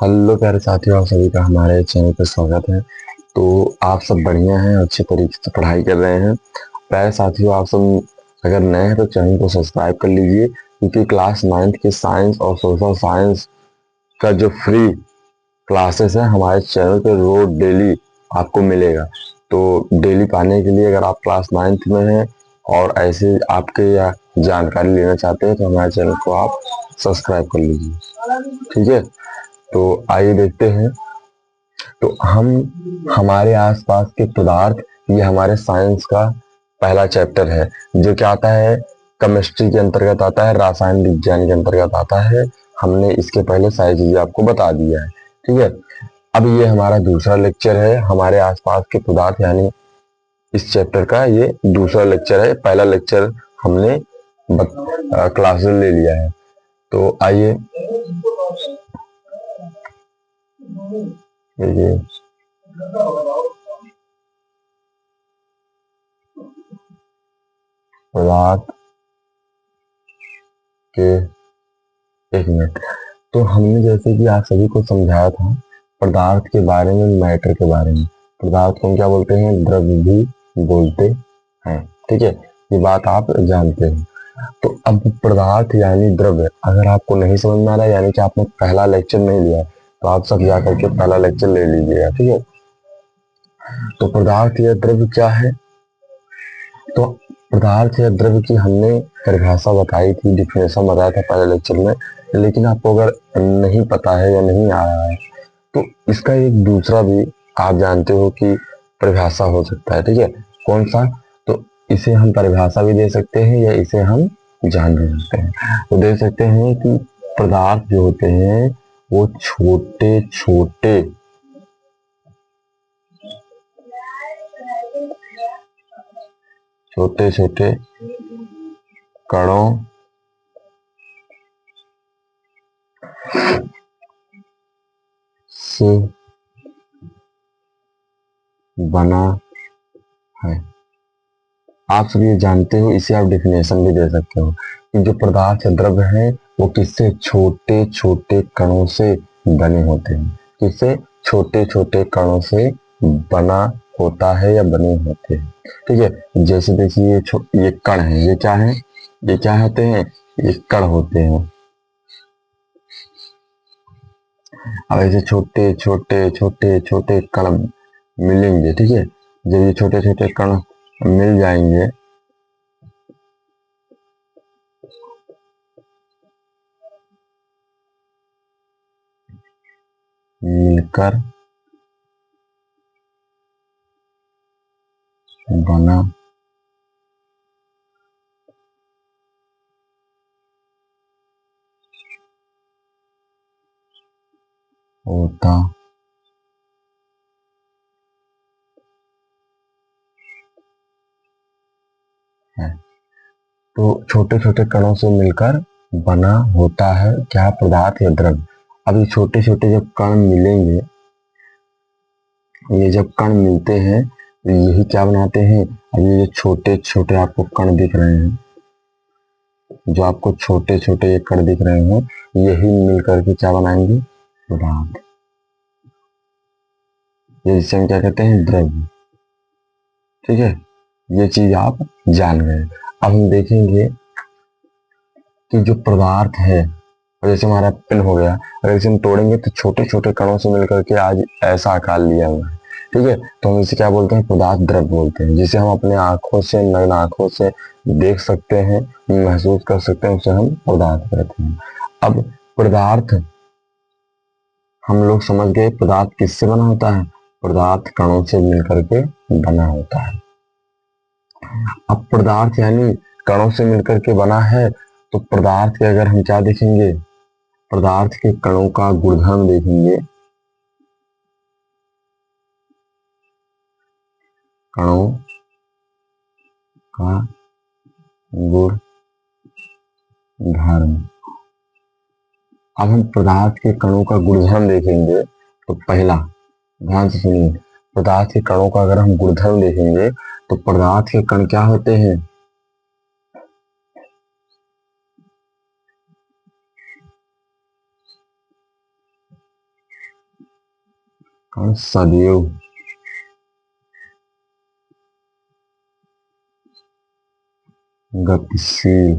Hello प्यारे साथियों, आप सभी का हमारे चैनल पर स्वागत है। तो आप सब बढ़िया हैं, अच्छे तरीके से पढ़ाई कर रहे हैं। प्यारे साथियों, आप सब अगर नए हैं तो चैनल को सब्सक्राइब कर लीजिए, क्योंकि क्लास 9th के साइंस और सोशल साइंस का जो फ्री क्लासेस है हमारे चैनल पे रोज डेली आपको मिलेगा। तो डेली पाने के लिए अगर आप क्लास 9th में हैं और ऐसे आपके या जानकारी लेना चाहते हैं तो हमारे चैनल को आप सब्सक्राइब कर लीजिए। ठीक है, तो आइए देखते हैं। तो हम हमारे आसपास के पदार्थ, ये हमारे साइंस का पहला चैप्टर है, जो क्या आता है, केमिस्ट्री के अंतर्गत आता है, रसायन विज्ञान के अंतर्गत आता है। हमने इसके पहले सारी चीजें आपको बता दिया है। ठीक है, अब ये हमारा दूसरा लेक्चर है, हमारे आसपास के पदार्थ, यानी इस चैप्टर का ये दूसरा लेक्चर है। पहला लेक्चर हमने क्लासेस ले लिया है। तो आइए ये पदार्थ के, एक मिनट। तो हमने जैसे कि आप सभी को समझाया था पदार्थ के बारे में, मैटर के बारे में। पदार्थ को हम क्या बोलते हैं? द्रव्य भी बोलते हैं। ठीक है, ये बात आप जानते हैं। तो अब पदार्थ यानी द्रव्य, अगर आपको नहीं समझ में आ रहा है, यानी कि आपने पहला लेक्चर नहीं लिया, तो आप सब जाकर के पहला लेक्चर ले लीजिएगा। ठीक है, तो पदार्थ या द्रव्य क्या है? तो पदार्थ या द्रव्य की हमने परिभाषा बताई थी, डिफिनेशन बताया था पहले लेक्चर में। लेकिन आपको अगर नहीं पता है या नहीं आ रहा है, तो इसका एक दूसरा भी आप जानते हो कि परिभाषा हो सकता है। ठीक है, कौन सा? तो इसे हम परिभाषा भी दे सकते हैं या इसे हम जान भी सकते हैं। तो दे सकते हैं कि पदार्थ जो होते हैं वो छोटे छोटे छोटे छोटे कणों से बना है। आप सब ये जानते हो, इसे आप डिफिनेशन भी दे सकते हो कि जो पदार्थ या द्रव्य है वो किससे? छोटे छोटे कणों से बने होते हैं। किससे? छोटे छोटे कणों से बना होता है या बने होते हैं। ठीक है, जैसे देखिए ये कण है, ये क्या है? ये क्या होते हैं? ये कण होते हैं। अब ऐसे छोटे छोटे छोटे छोटे कण मिलेंगे। ठीक है, जब ये छोटे छोटे कण मिल जाएंगे, मिलकर बना होता है। तो छोटे छोटे कणों से मिलकर बना होता है क्या? पदार्थ या द्रव्य। अब ये छोटे छोटे जब कण मिलेंगे, ये जब कण मिलते हैं तो यही क्या बनाते हैं? अब ये जो छोटे छोटे आपको कण दिख रहे हैं, जो आपको छोटे छोटे ये कण दिख रहे हैं, यही मिलकर के क्या बनाएंगे? पदार्थ। ये जिसे हम क्या कहते हैं? द्रव्य। ठीक है, ये चीज आप जान गए। अब हम देखेंगे कि जो पदार्थ है, और जैसे हमारा पेन हो गया, अगर इसे हम तोड़ेंगे तो छोटे छोटे कणों से मिलकर के आज ऐसा आकार लिया हुआ है। ठीक है, तो हम इसे क्या बोलते हैं? पदार्थ द्रव्य बोलते हैं। जिसे हम अपने आंखों से, नग्न आंखों से देख सकते हैं, महसूस कर सकते हैं, उसे हम पदार्थ कहते हैं। अब पदार्थ हम लोग समझ गए, पदार्थ किससे बना होता है? पदार्थ कणों से मिलकर के बना होता है। अब पदार्थ यानी कणों से मिलकर के बना है, तो पदार्थ के अगर हम क्या देखेंगे? पदार्थ के कणों का गुणधर्म देखेंगे। कणों का गुणधर्म। अब हम पदार्थ के कणों का गुणधर्म देखेंगे, तो पहला, ध्यान से सुनिए, पदार्थ के कणों का अगर हम गुणधर्म देखेंगे तो पदार्थ के कण क्या होते हैं? कण सदैव गतिशील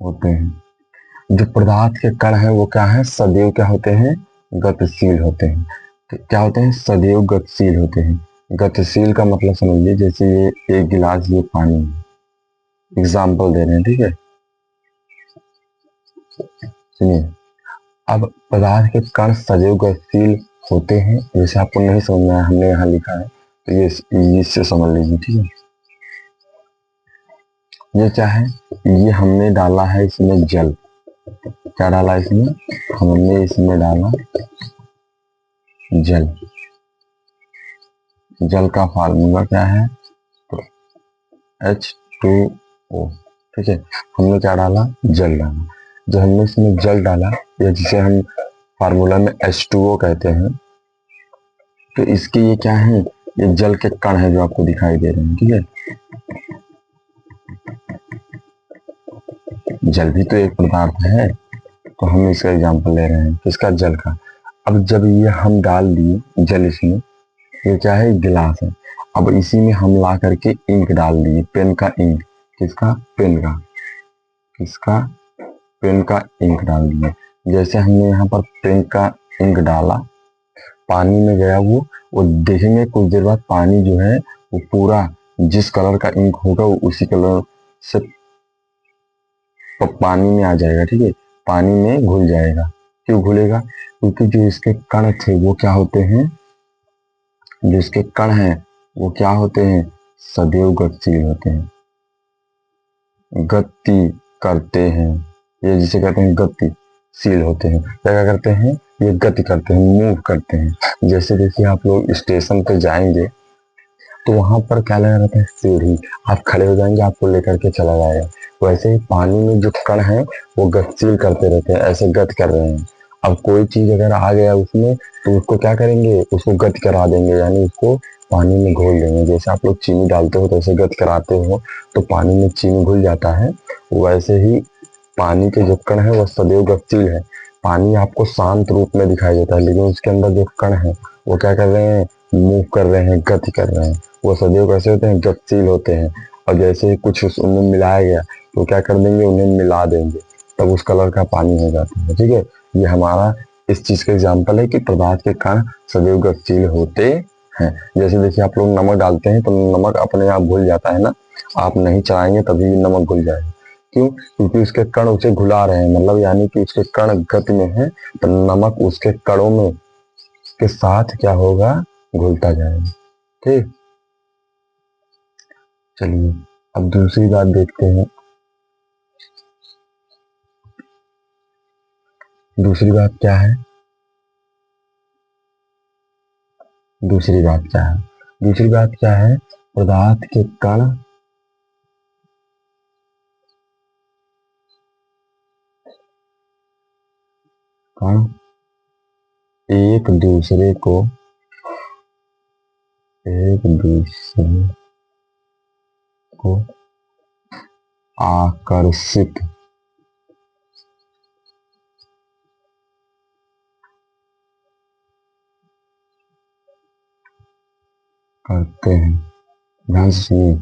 होते हैं। जो पदार्थ के कण है वो क्या है, सदैव क्या होते हैं, गतिशील होते हैं। तो क्या होते हैं, सदैव गतिशील होते हैं। गतिशील का मतलब समझिए, जैसे ये एक गिलास ये पानी है, एग्जाम्पल दे रहे हैं, ठीक है। सुनिए, अब पदार्थ के कण सदैव गतिशील होते हैं, जैसे आपको नहीं समझ में आया, हमने यहाँ लिखा है, तो ये इससे समझ लीजिए, ठीक है। ये क्या है, ये हमने डाला है इसमें जल। क्या डाला इसमें, हमने इसमें डाला जल। जल का फार्मूला क्या है, तो H2O, ठीक है। हमने क्या डाला, जल डाला। जब हमने इसमें जल डाला, या जिसे हम फार्मूला में H2O कहते हैं, तो इसके ये क्या है, ये जल के कण है जो आपको दिखाई दे रहे हैं, ठीक है। जल भी तो एक पदार्थ है, तो हम इसका एग्जाम्पल ले रहे हैं किसका, जल का। अब जब ये हम डाल दिए जल इसमें, ये क्या है, गिलास है। अब इसी में हम ला करके इंक डाल दिए, पेन का इंक, किसका, पेन का, किसका, पेन का इंक डाल दिए। जैसे हमने यहाँ पर पेन का इंक डाला, पानी में गया वो देखेंगे कुछ देर बाद पानी जो है वो पूरा जिस कलर का इंक होगा वो उसी कलर से पानी में आ जाएगा, ठीक है, पानी में घुल जाएगा। क्यों घुलेगा, क्योंकि जो इसके कण थे वो क्या होते हैं, जो इसके कण हैं वो क्या होते हैं, सदैव गतिशील होते हैं, गति करते हैं। ये जिसे कहते हैं गतिशील होते हैं, क्या करते हैं, ये गति करते हैं, मूव करते हैं। जैसे देखिए आप लोग स्टेशन पे जाएंगे तो वहां पर क्या लगा रहता है, सीढ़ी, आप खड़े हो जाएंगे आपको लेकर के चला जाएगा। वैसे ही पानी में जो कण है वो गतिशील करते रहते हैं, ऐसे गति कर रहे हैं। अब कोई चीज अगर आ गया उसमें तो उसको क्या करेंगे, उसको गति करा देंगे, यानी उसको पानी में घोल देंगे। जैसे आप लोग चीनी डालते हो तो ऐसे गति कराते हो तो पानी में चीनी घुल जाता है, वैसे ही पानी के जो कण है वो सदैव गतिशील है। पानी आपको शांत रूप में दिखाई देता है, लेकिन उसके अंदर जो कण है वो क्या कर रहे हैं, मूव कर रहे हैं, गति कर रहे हैं। वो सदैव कैसे होते हैं, गतिशील होते हैं। और जैसे ही कुछ उनमें मिलाया गया तो क्या कर देंगे, उन्हें मिला देंगे, तब उस कलर का पानी हो जाता है, ठीक है। ये हमारा इस चीज का एग्जाम्पल है कि पदार्थ के कण सदैव गतिशील होते हैं। जैसे देखिए आप लोग नमक डालते हैं तो नमक अपने आप घुल जाता है ना, आप नहीं चलाएंगे तभी नमक घुल जाएगा। क्यों, क्योंकि उसके कण उसे घुला रहे हैं, मतलब यानी कि उसके कण गति में है तो नमक उसके कणों में के साथ क्या होगा, घुलता जाएगा, ठीक। चलिए अब दूसरी बात देखते हैं। दूसरी बात क्या है, दूसरी बात क्या है, दूसरी बात क्या है, पदार्थ के कण कण एक दूसरे को आकर्षित करते हैं। ध्यान से सुनिए,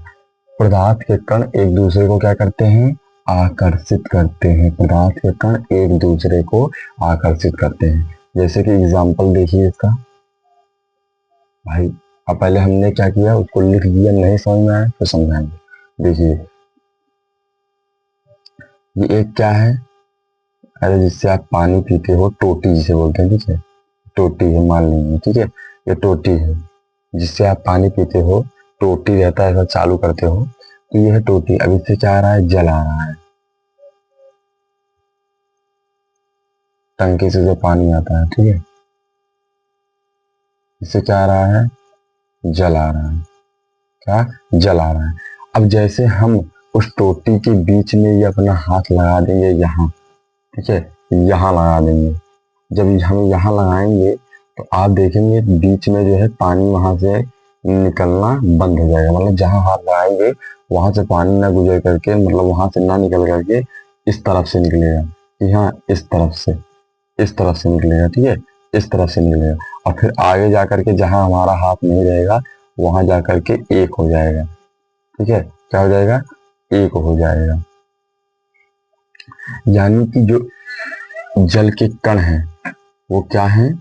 पदार्थ के कण एक दूसरे को क्या करते हैं, आकर्षित करते हैं। पदार्थ के कण एक दूसरे को आकर्षित करते हैं। जैसे कि एग्जाम्पल देखिए इसका, भाई अब पहले हमने क्या किया, उसको लिख दिया, नहीं समझ में आया तो समझाएंगे। देखिए ये एक क्या है, अरे जिससे आप पानी पीते हो, टोटी जिसे बोलते हैं, ठीक है, टोटी है मान लीजिए, ठीक है, ये टोटी है जिससे आप पानी पीते हो, टोटी रहता है, ऐसा चालू करते हो तो ये है टोटी। अब इससे क्या आ रहा है, जल आ रहा है, टंकी से जो पानी आता है, ठीक है, इससे क्या आ रहा है, जल आ रहा है, क्या, जल आ रहा है। अब जैसे हम उस टोटी के बीच में ये अपना हाथ लगा देंगे यहाँ, ठीक है, यहाँ लगा देंगे। जब हम यहाँ लगाएंगे तो आप देखेंगे बीच में जो है पानी वहां से निकलना बंद हो जाएगा, मतलब जहां हाथ लगाएंगे वहां से पानी ना गुजर करके, मतलब वहां से ना निकल करके इस तरफ से निकलेगा, यहाँ इस तरफ से निकलेगा, ठीक है, इस तरफ से निकलेगा। और फिर आगे जाकर के जहां हमारा हाथ नहीं रहेगा वहां जाकर के एक हो जाएगा, ठीक है, क्या हो जाएगा, एक हो जाएगा। यानी कि जो जल के कण हैं वो क्या है,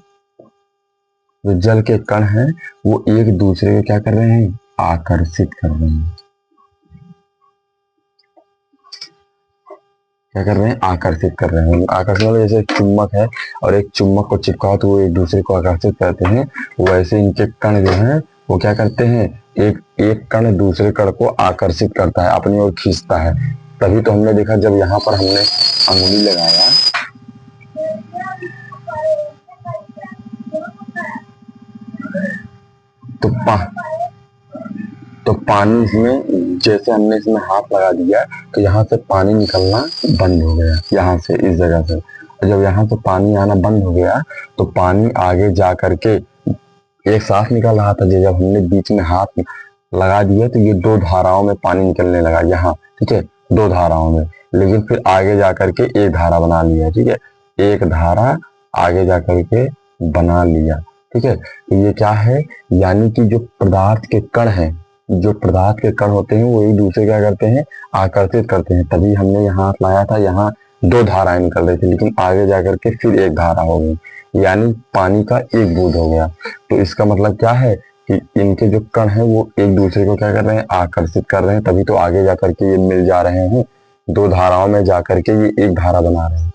जो जल के कण हैं वो एक दूसरे को क्या कर रहे हैं, आकर्षित कर रहे हैं। क्या कर रहे हैं, आकर्षित कर रहे हैं। आकर्षित मतलब जैसे एक चुम्बक है और एक चुम्बक को चिपकाओ तो वो एक दूसरे को आकर्षित करते हैं, वैसे इनके कण जो हैं वो क्या करते हैं, एक एक कण दूसरे कण को आकर्षित करता है, अपनी ओर खींचता है। तभी तो हमने देखा जब यहाँ पर हमने अंगुली लगाया तो तो पानी इसमें, जैसे हमने इसमें हाथ लगा दिया तो यहाँ से पानी निकलना बंद हो गया, यहाँ से इस जगह से। जब यहाँ से पानी आना बंद हो गया तो पानी आगे जा करके एक साथ निकल रहा था, जब हमने बीच में हाथ लगा दिया तो ये दो धाराओं में पानी निकलने लगा यहाँ, ठीक है, दो धाराओं में। लेकिन फिर आगे जा करके एक धारा बना लिया, ठीक है, एक धारा आगे जा करके बना लिया, ठीक है। तो ये क्या है, यानी कि जो पदार्थ के कण हैं, जो पदार्थ के कण होते हैं वो एक दूसरे क्या करते हैं, आकर्षित करते हैं। तभी हमने यहाँ हाथ लाया था, यहाँ दो धाराएं निकल रही थी, लेकिन आगे जाकर के फिर एक धारा हो गई, यानी पानी का एक बूंद हो गया। तो इसका मतलब क्या है कि इनके जो कण हैं वो एक दूसरे को क्या कर रहे हैं, आकर्षित कर रहे हैं, तभी तो आगे जाकर के ये मिल जा रहे हैं, दो धाराओं में जाकर के ये एक धारा बना रहे हैं।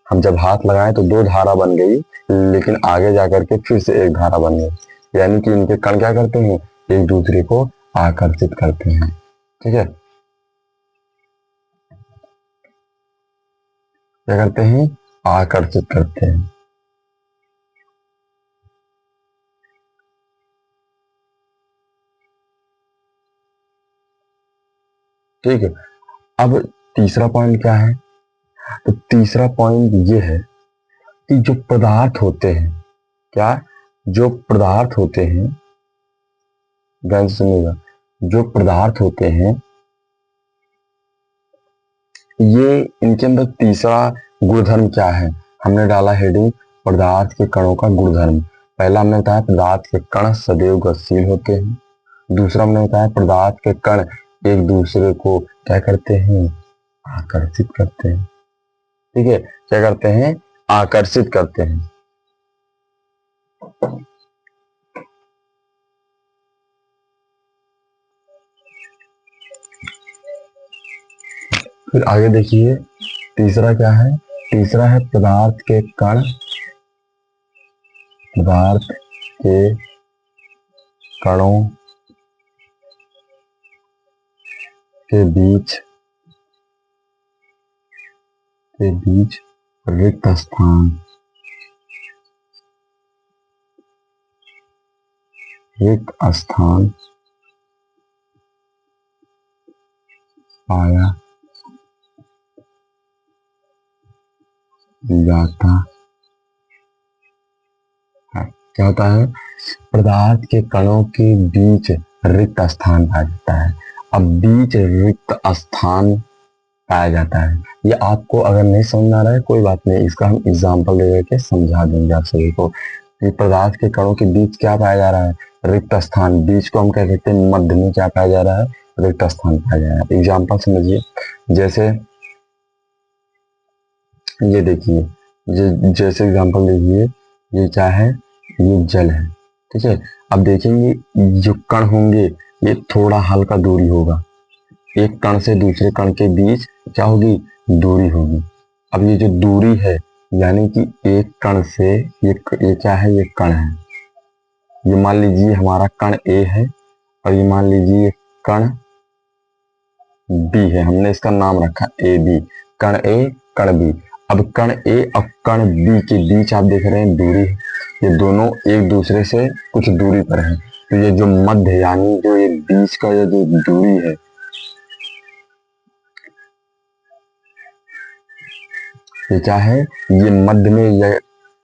हम जब हाथ लगाए तो दो धारा बन गई, लेकिन आगे जाकर के फिर से एक धारा बन गई, यानी कि इनके कण क्या करते हैं, एक दूसरे को आकर्षित करते हैं, ठीक है। क्या करते हैं, आकर्षित करते हैं। ठीक है, अब तीसरा पॉइंट क्या है, तो तीसरा पॉइंट ये है कि जो पदार्थ होते हैं, क्या, जो पदार्थ होते हैं, ध्यान से सुनिएगा, जो पदार्थ होते हैं ये, इनके अंदर तीसरा गुणधर्म क्या है, हमने डाला हेडिंग पदार्थ के कणों का गुणधर्म। पहला हमने बताया पदार्थ के कण सदैव गतिशील होते हैं, दूसरा हमने बताया पदार्थ के कण एक दूसरे को क्या करते हैं, आकर्षित करते हैं, ठीक है, क्या करते हैं, आकर्षित करते हैं। फिर आगे देखिए तीसरा क्या है, तीसरा है पदार्थ के कण, पदार्थ के कणों के बीच रिक्त स्थान, रिक्त स्थान पाया जाता है। क्या होता है, पदार्थ के कणों के बीच रिक्त स्थान पाया जाता है। अब बीच रिक्त स्थान पाया जाता है, ये आपको अगर नहीं समझ आ रहा है कोई बात नहीं, इसका हम एग्जाम्पल दे करके समझा देंगे आप सभी को। ये पदार्थ के कणों के बीच क्या पाया जा रहा है, रिक्त स्थान। बीच को हम कह सकते हैं मध्य में क्या पाया जा रहा है, रिक्त स्थान पाया जा रहा है। एग्जाम्पल समझिए, जैसे ये देखिए, जैसे एग्जाम्पल देखिए, ये क्या है, ये जल है, ठीक है। अब देखेंगे जो कण होंगे ये थोड़ा हल्का दूरी होगा, एक कण से दूसरे कण के बीच क्या होगी, दूरी होगी। अब ये जो दूरी है, यानी कि एक कण से ये क्या है, ये कण है, ये मान लीजिए हमारा कण ए है और ये मान लीजिए कण बी है, हमने इसका नाम रखा ए बी, कण ए कण बी। अब कण ए और कण बी के बीच आप देख रहे हैं दूरी है, ये दोनों एक दूसरे से कुछ दूरी पर है, तो ये जो मध्य यानी जो ये बीच का ये जो दूरी है, ये क्या है, ये मध्य में,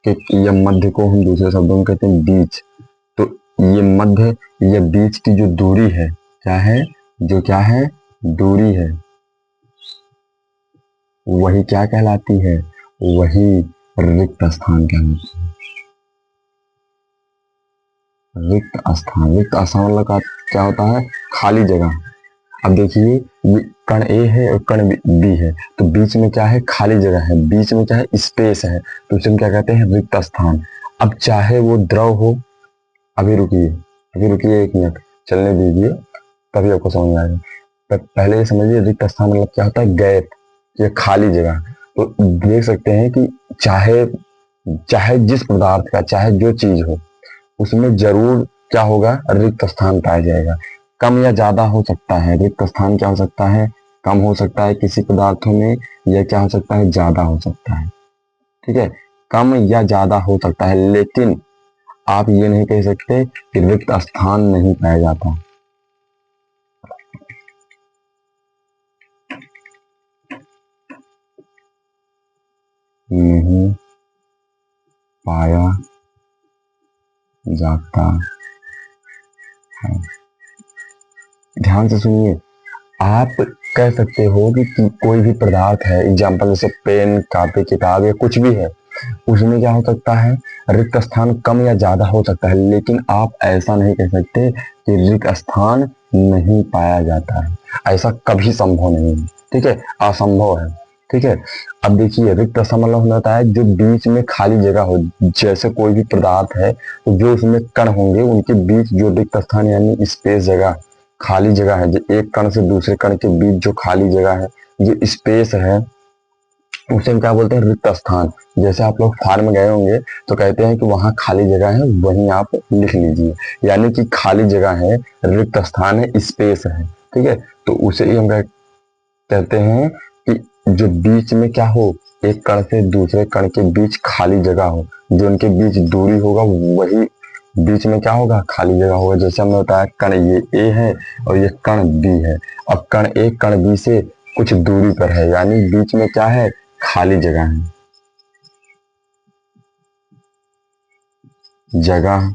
ये मध्य को हम दूसरे शब्दों में कहते हैं बीच। तो ये मध्य, ये बीच की जो दूरी है क्या है, जो क्या है, दूरी है, वही क्या कहलाती है, वही रिक्त स्थान कहलाती है। रिक्त स्थान, रिक्त स्थान मतलब क्या होता है, खाली जगह। अब देखिए कण ए है और कण बी है, तो बीच में क्या है, खाली जगह है, बीच में क्या है, स्पेस है, तो उसे हम क्या कहते हैं, रिक्त स्थान। अब चाहे वो द्रव हो, अभी रुकिए 1 मिनट, चलने दीजिए, तभी आपको समझ में आएगा। पहले ये समझिए रिक्त स्थान मतलब क्या होता है, गैप, ये खाली जगह। तो देख सकते हैं कि चाहे चाहे जिस पदार्थ का, चाहे जो चीज हो, उसमें जरूर क्या होगा, रिक्त स्थान पाया जाएगा। कम या ज्यादा हो सकता है, रिक्त स्थान क्या हो सकता है, कम हो सकता है किसी पदार्थों में, या क्या हो सकता है, ज्यादा हो सकता है। ठीक है, कम या ज्यादा हो सकता है, लेकिन आप ये नहीं कह सकते कि रिक्त स्थान नहीं पाया जाता। नहीं पाया जाता है। ध्यान से सुनिए, आप कह सकते हो कि कोई भी पदार्थ है, एग्जाम्पल जैसे पेन, कापी, किताब या कुछ भी है, उसमें क्या हो सकता है, रिक्त स्थान कम या ज्यादा हो सकता है, लेकिन आप ऐसा नहीं कह सकते कि रिक्त स्थान नहीं पाया जाता है। ऐसा कभी संभव नहीं है, ठीक है, असंभव है। ठीक है, अब देखिए रिक्त स्थान मतलब होता है जो बीच में खाली जगह हो, जैसे कोई भी पदार्थ है तो जो उसमें कण होंगे उनके बीच जो रिक्त स्थान यानी स्पेस, जगह, खाली जगह है, जो एक कण से दूसरे कण के बीच जो खाली जगह है, जो स्पेस है, उसे हम क्या बोलते हैं, रिक्त स्थान। जैसे आप लोग फार्म गए होंगे तो कहते हैं कि वहां खाली जगह है, वहीं आप लिख लीजिए, यानी कि खाली जगह है, रिक्त स्थान है, स्पेस है। ठीक है, तो उसे ही हम कहते हैं कि जो बीच में क्या हो, एक कण से दूसरे कण के बीच खाली जगह हो, जो उनके बीच दूरी होगा वही बीच में क्या होगा, खाली जगह होगा। जैसे हमने बताया कण ये ए है और ये कण बी है। अब कण ए कण बी से कुछ दूरी पर है, यानी बीच में क्या है, खाली जगह है, जगह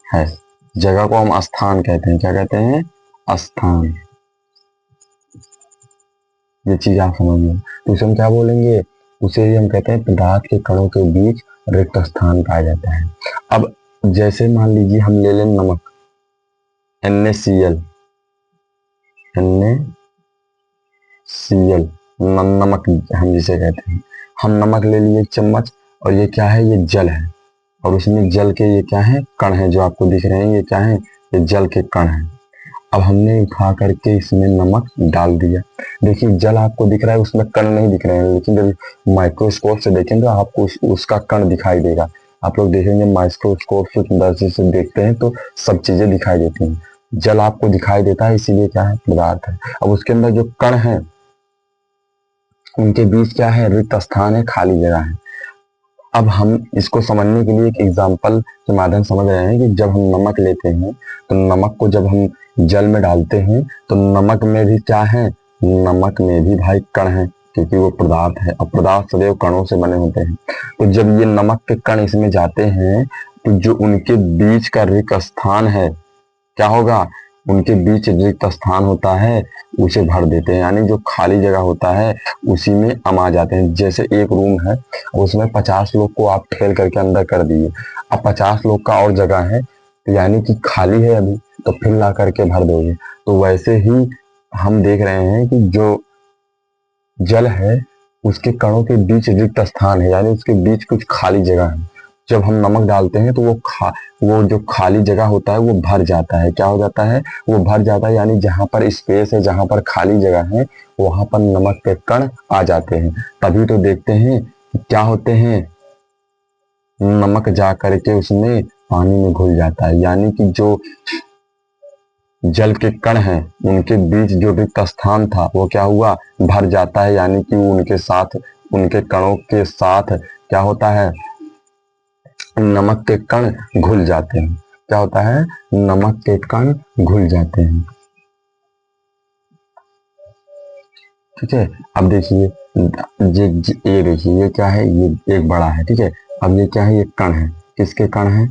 है। जगह को हम स्थान कहते हैं, क्या कहते हैं, स्थान। ये चीज आप समझिए, तो उसे हम क्या बोलेंगे, उसे ही हम कहते हैं पदार्थ के कणों के बीच रिक्त स्थान पाया जाता है। अब जैसे मान लीजिए हम ले लें नमक, NaCl, NaCl, नमक हम जिसे कहते हैं, हम नमक ले लिए 1 चम्मच, और ये क्या है, ये जल है, और उसमें जल के ये क्या है, कण है, जो आपको दिख रहे हैं ये क्या है, ये जल के कण है। अब हमने उठा करके इसमें नमक डाल दिया, देखिए जल आपको दिख रहा है, उसमें कण नहीं दिख रहे हैं, लेकिन जब माइक्रोस्कोप से देखेंगे तो आपको उसका कण दिखाई देगा। आप लोग देखेंगे माइक्रोस्कोप से अंदर से देखते हैं तो सब चीजें दिखाई देती हैं, जल आपको दिखाई देता है, इसीलिए क्या है, पदार्थ है। अब उसके अंदर जो कण है उनके बीच क्या है, रिक्त स्थान है, खाली जगह है। अब हम इसको समझने के लिए एक एग्जाम्पल के माध्यम समझ रहे हैं कि जब हम नमक लेते हैं तो नमक को जब हम जल में डालते हैं तो नमक में भी क्या है, नमक में भी भाई कण है, क्योंकि वो पदार्थ है, और पदार्थ सदैव कणों से बने होते हैं। तो जब ये नमक के कण इसमें जाते हैं तो जो उनके बीच का रिक्त स्थान है, क्या होगा, उनके बीच रिक्त स्थान होता है, उसे भर देते हैं, यानी जो खाली जगह होता है उसी में हम आ जाते हैं। जैसे एक रूम है, उसमें 50 लोग को आप ठेल करके अंदर कर दिए, अब 50 लोग का और जगह है, यानी कि खाली है अभी, तो फिर ला करके भर दोगे। तो वैसे ही हम देख रहे हैं कि जो जल है उसके कणों के बीच रिक्त स्थान है, यानी उसके बीच कुछ खाली जगह है। जब हम नमक डालते हैं तो वो जो खाली जगह होता है वो भर जाता है, क्या हो जाता है, वो भर जाता है, यानी जहां पर स्पेस है, जहां पर खाली जगह है, वहां पर नमक के कण आ जाते हैं। तभी तो देखते हैं कि क्या होते हैं, नमक जा करके उसमें पानी में घुल जाता है, यानी कि जो जल के कण हैं उनके बीच जो रिक्त स्थान था वो क्या हुआ, भर जाता है, यानी कि उनके साथ, उनके कणों के साथ क्या होता है, नमक के कण घुल जाते हैं। क्या होता है, नमक के कण घुल जाते हैं। ठीक है, अब देखिए ये देखिए ये क्या है, ये एक बड़ा है, ठीक है। अब ये क्या है, ये कण है, किसके कण है,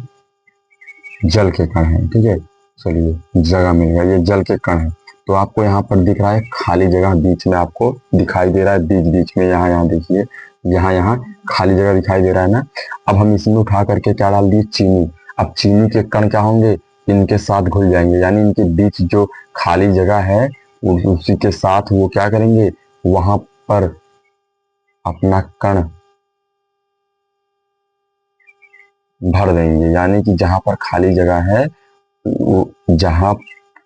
जल के कण है, ठीक है। चलिए जगह मिल गया, ये जल के कण है। तो आपको यहाँ पर दिख रहा है खाली जगह बीच में आपको दिखाई दे रहा है, बीच बीच में यहाँ देखिए, यहाँ खाली जगह दिखाई दे रहा है ना। अब हम इसमें उठा करके क्या डाल दिए, चीनी। अब चीनी के कण क्या होंगे, इनके साथ घुल जाएंगे, यानी इनके बीच जो खाली जगह है उसी के साथ वो क्या करेंगे, वहां पर अपना कण भर देंगे। यानी कि जहां पर खाली जगह है, जहां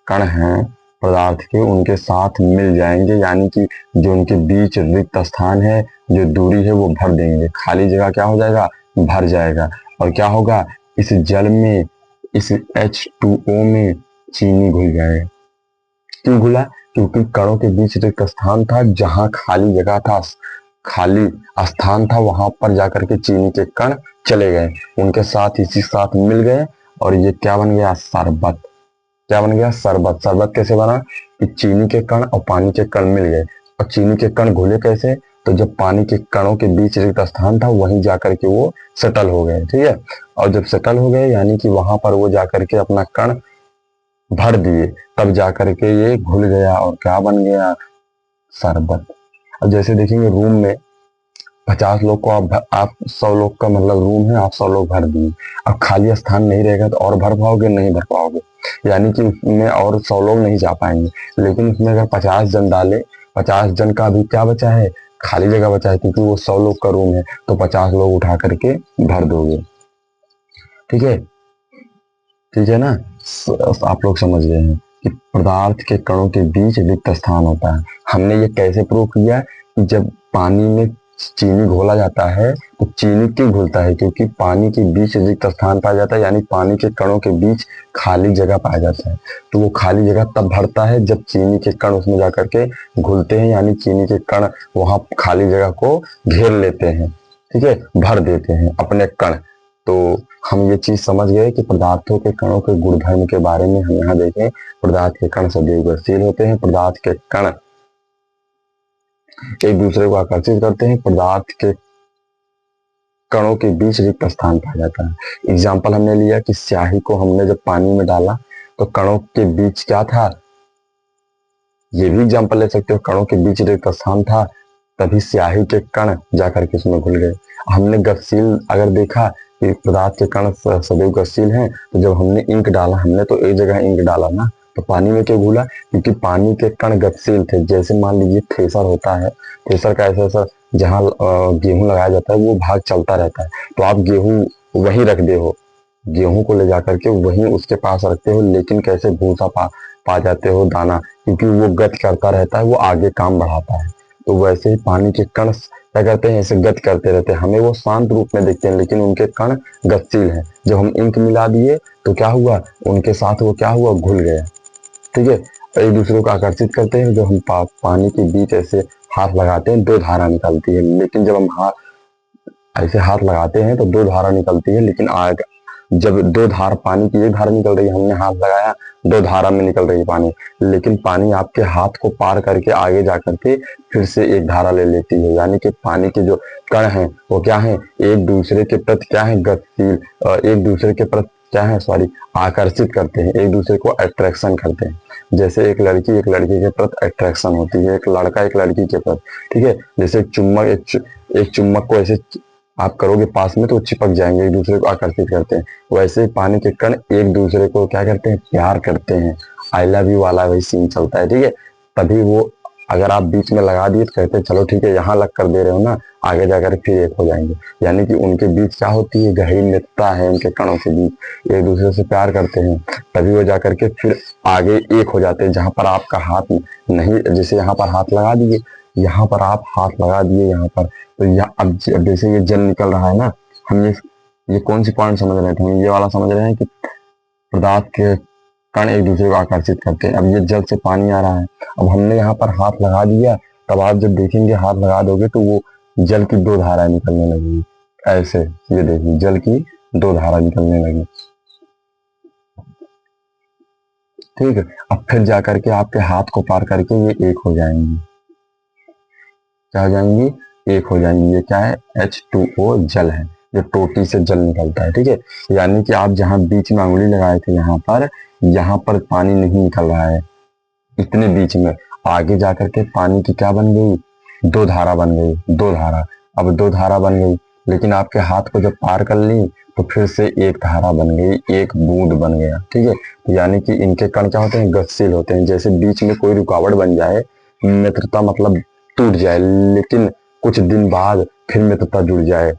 कण हैं पदार्थ के, उनके साथ मिल जाएंगे, यानी कि जो उनके बीच रिक्त स्थान है, जो दूरी है, वो भर देंगे। खाली जगह क्या हो जाएगा, भर जाएगा। और क्या होगा, इस जल में, इस H2O में चीनी घुल जाएगा। क्यों घुला, क्योंकि कणों के बीच रिक्त स्थान था, जहां खाली जगह था, खाली स्थान था, वहां पर जाकर के चीनी के कण चले गए, उनके साथ इसी साथ मिल गए, और ये क्या बन गया, शरबत। क्या बन गया, शरबत। शरबत कैसे बना, कि चीनी के कण और पानी के कण मिल गए, और चीनी के कण घुले कैसे, तो जब पानी के कणों के बीच रिक्त स्थान था, वहीं जाकर के वो सेटल हो गए, ठीक है। और जब सेटल हो गए, यानी कि वहां पर वो जाकर के अपना कण भर दिए, तब जाकर के ये घुल गया और क्या बन गया, शरबत। अब जैसे देखेंगे रूम में 50 लोग को आप 100 लोग का मतलब रूम है, आप 100 लोग भर दिए। अब खाली स्थान नहीं रहेगा तो और भर पाओगे, नहीं भर पाओगे, यानी कि उसमें और 100 लोग नहीं जा पाएंगे। लेकिन उसमें अगर 50 जन डाले, 50 जन का अभी क्या बचा है, खाली जगह बचा है, क्योंकि वो 100 लोग का रूम है, तो 50 लोग उठा करके भर दोगे, ठीक है। ठीक है ना, आप लोग समझ गए हैं कि पदार्थ के कणों के बीच रिक्त स्थान होता है। हमने ये कैसे प्रूव किया, कि जब पानी में चीनी घोला जाता है, तो चीनी क्यों घुलता है, क्योंकि पानी के बीच रिक्त स्थान पाया जाता है, यानी पानी के कणों के बीच खाली जगह पाया जाता है। तो वो खाली जगह तब भरता है जब चीनी के कण उसमें जाकर के घुलते हैं, यानी चीनी के कण वहां खाली जगह को घेर लेते हैं, ठीक है, भर देते हैं अपने कण। तो हम ये चीज समझ गए कि पदार्थों के कणों के गुणधर्म के बारे में हम यहाँ देखें। पदार्थ के कण सदैव गतिशील होते हैं, पदार्थ के कण एक दूसरे को आकर्षित करते हैं, पदार्थ के कणों के बीच रिक्त स्थान पाया जाता है। एग्जाम्पल हमने लिया कि स्याही को हमने जब पानी में डाला तो कणों के बीच क्या था, ये भी एग्जाम्पल ले सकते हो, कणों के बीच रिक्त स्थान था, तभी स्याही के कण जाकर के उसमें घुल गए। हमने गतिशील अगर देखा कि पदार्थ के कण सदैव गतिशील हैं, तो जब हमने इंक डाला, हमने तो एक जगह इंक डाला ना, तो पानी में क्यों घुला, क्योंकि पानी के कण गतिशील थे। जैसे मान लीजिए थ्रेसर होता है, थ्रेसर का ऐसा जहाँ गेहूं लगाया जाता है वो भाग चलता रहता है, तो आप गेहूं वहीं रख दे हो, गेहूं को ले जाकर के वहीं उसके पास रखते हो, लेकिन कैसे भूसा पा जाते हो, दाना, क्योंकि वो गति करता रहता है, वो आगे काम बढ़ाता है। तो वैसे ही पानी के कण क्या करते हैं, ऐसे गति करते रहते हैं, हमें वो शांत रूप में दिखते हैं, लेकिन उनके कण गतिशील हैं। जब हम इंक मिला दिए तो क्या हुआ, उनके साथ वो क्या हुआ, घुल गया, ठीक है। एक दूसरे को आकर्षित करते हैं। जब हम पानी के बीच ऐसे हाथ लगाते हैं, दो धारा निकलती है, लेकिन जब हम ऐसे हाथ लगाते हैं तो दो धारा निकलती है, लेकिन आग जब दो धार पानी की एक धारा निकल रही है, हमने हाथ लगाया, दो धारा में निकल रही है पानी, लेकिन पानी आपके हाथ को पार करके आगे जाकर के फिर से एक धारा ले लेती है। यानी कि पानी के जो कण हैं वो क्या है, एक दूसरे के प्रति क्या है, गतिशील, एक दूसरे के प्रति क्या है, सॉरी, आकर्षित करते हैं, एक दूसरे को अट्रैक्शन करते हैं। जैसे एक लड़की एक लड़के के प्रति अट्रैक्शन होती है, एक लड़का एक लड़की के प्रति, ठीक है। जैसे एक चुम्बक को ऐसे आप करोगे पास में तो चिपक जाएंगे, एक दूसरे को आकर्षित करते हैं। वैसे ही पानी के कण एक दूसरे को क्या करते हैं, प्यार करते हैं। आई लव यू वाला वही सीन चलता है, ठीक है। तभी वो अगर आप बीच में लगा दिए तो कहते हैं चलो ठीक है, यहाँ लग कर दे रहे हो ना, आगे जाकर फिर एक हो जाएंगे। यानी कि उनके बीच क्या होती है, गहरी मित्रता है उनके कणों के बीच, एक दूसरे से प्यार करते हैं, तभी वो जाकर के फिर आगे एक हो जाते हैं। जहां पर आपका हाथ नहीं, जैसे यहाँ पर हाथ लगा दिए, यहाँ पर आप हाथ लगा दिए यहाँ पर, तो यहाँ अब जैसे ये जल निकल रहा है ना, हम ये कौन सी पॉइंट समझ रहे थे, हम ये वाला समझ रहे हैं कि पदार्थ के कण एक दूसरे को आकर्षित करते हैं। अब ये जल से पानी आ रहा है, अब हमने यहाँ पर हाथ लगा दिया, तब आप जब देखेंगे हाथ लगा दोगे तो वो जल की दो धाराएं निकलने लगेगी, ऐसे ये देखिए जल की दो धारा निकलने लगी, ठीक है। अब फिर जाकर के आपके हाथ को पार करके ये एक हो जाएंगी, क्या हो जाएंगी, एक हो जाएंगी। ये क्या है, H2O जल है, जो टोटी से जल निकलता है, ठीक है। यानी कि आप जहां बीच में उंगली लगाए थे यहाँ पर पानी नहीं निकल रहा है, इतने बीच में आगे जाकर के पानी की क्या बन गई, दो धारा बन गई, दो धारा। अब दो धारा बन गई, लेकिन आपके हाथ को जब पार कर ली तो फिर से एक धारा बन गई, एक बूंद बन गया। ठीक है, तो यानी कि इनके कण क्या होते हैं, गतिशील होते हैं। जैसे बीच में कोई रुकावट बन जाए, मित्रता मतलब टूट जाए, लेकिन कुछ दिन बाद फिर मित्रता जुड़ जाए।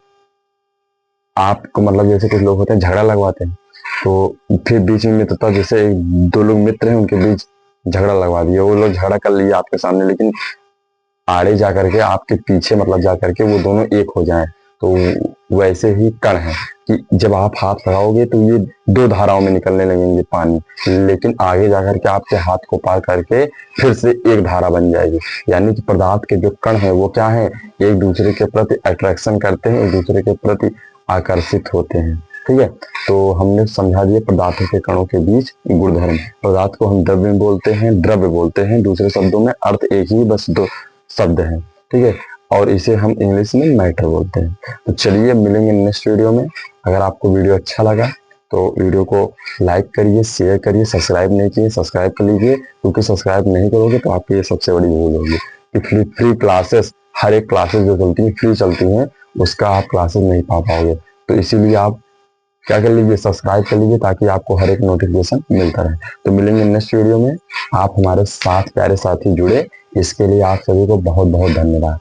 आपको मतलब जैसे कुछ लोग होते हैं झगड़ा लगवाते हैं, तो फिर बीच में मित्रता, जैसे दो लोग मित्र हैं उनके बीच झगड़ा लगवा दिया, वो लोग झगड़ा कर लिया आपके सामने, लेकिन आड़े जाकर के आपके पीछे मतलब जाकर के वो दोनों एक हो जाएं। तो वैसे ही कण है कि जब आप हाथ लगाओगे तो ये दो धाराओं में निकलने लगेंगे पानी, लेकिन आगे जाकर के आपके हाथ को पार करके फिर से एक धारा बन जाएगी। यानी कि पदार्थ के जो कण है वो क्या है, एक दूसरे के प्रति अट्रैक्शन करते हैं, एक दूसरे के प्रति आकर्षित होते हैं। ठीक है, तो हमने समझा दिया पदार्थों के कणों के बीच गुणधर्म। पदार्थ को हम द्रव्य बोलते हैं, द्रव्य बोलते हैं, दूसरे शब्दों में अर्थ एक ही, बस दो शब्द हैं। ठीक है, और इसे हम इंग्लिश में मैटर बोलते हैं। तो चलिए मिलेंगे नेक्स्ट वीडियो में। अगर आपको वीडियो अच्छा लगा तो वीडियो को लाइक करिए, शेयर करिए, सब्सक्राइब नहीं किए सब्सक्राइब कर लीजिए, क्योंकि सब्सक्राइब नहीं करोगे तो आपकी ये सबसे बड़ी भूल होगी कि फ्री क्लासेस, हर एक क्लासेस जो चलती है फ्री चलती हैं, उसका आप क्लासेस नहीं पा पाओगे। तो इसीलिए आप क्या कर लीजिए, सब्सक्राइब कर लीजिए, ताकि आपको हर एक नोटिफिकेशन मिलता रहे। तो मिलेंगे नेक्स्ट वीडियो में। आप हमारे साथ प्यारे साथी जुड़े, इसके लिए आप सभी को बहुत बहुत धन्यवाद।